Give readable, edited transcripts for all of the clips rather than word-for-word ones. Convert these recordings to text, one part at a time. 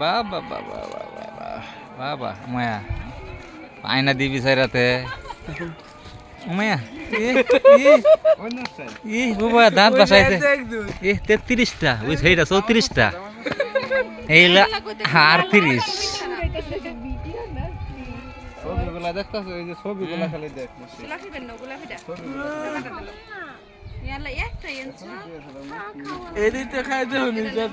বাবা বাবা বাবা বাবা মায়া আয়না দিবি সাইরাতে মায়া ই বাবা দাঁত বাসাইছে 33টা ওই সেইটা 34টা এইলা আর 30 ছবিগুলা দেখতাছ এই যে ছবিগুলা খালি দেখ গোলাপিটা না গোলাপিটা ইয়ালা একটা এনছো এদিকে খাইতে হনি যা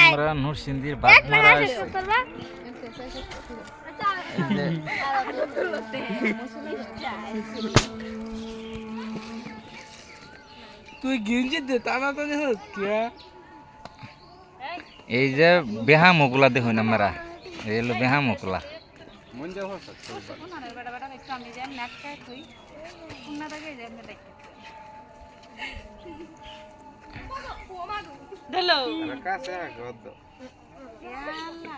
আমরা নরসিংদীর বাগমারা তুই গিঞ্জি দে টানাটানি হচ্ছে এই যে বেহা মুগলা দেখুন আমরা এই হলো বেহা মুগলা মন যাও হচ্ছে ওনার বড় বড় একটু আমি যাই নাটকা কই ওনা দাগে যাই আমি দেখতে হ্যালো কাছে গদ ইয়ালা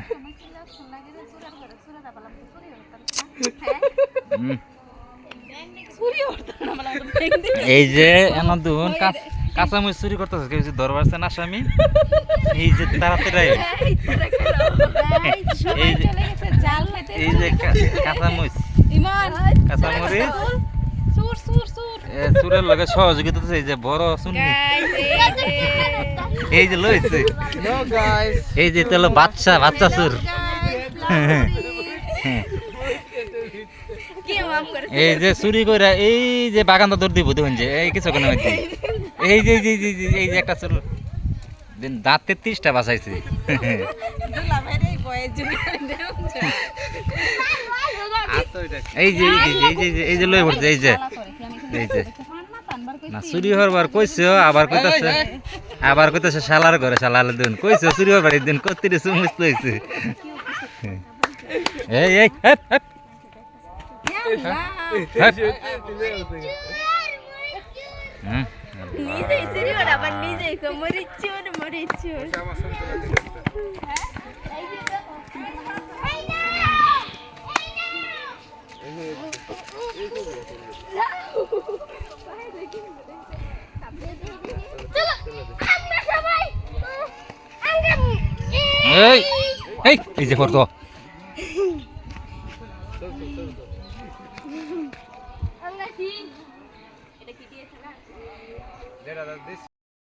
তুমি কি লাভ লাগে রে সুরার ঘরে সুরাটা বললাম তো সুরি হতাম সুরি হতাম না বললাম এই যে এমন দুন কাঁচা মরিচ চুরি করতেছে কেউ দরবার আছে না স্বামী এই যে তাড়াতাড়ি এই যে কাঁচা মরিচ কাঁচা মরিচ চুরের লগে সহযোগিতা এই যে বড় শুনি এই যে লইছে এই যে তো বাচ্চা বাচ্চা চুর এই যে চুরি করে এই যে বাগানটা দৌড় দিব দেখুন যে এই কিছু কোনো মধ্যে এই যে এই যে একটা চুর দাঁত 33টা বাঁচাইছে এই যে এই যে লই পড়ছে এই যে না চুরি হবার কইছো আবার কইতাছে শালার ঘরে শালার দিন কইছো চুরি হবার দিন কত্তিরে সুমুস লইছে এই এই হেপ হেপ নিজেই চুরি ওরা আবার নিজেই মরিচ্ছি এই যে করতো এটা কি দিয়েছে না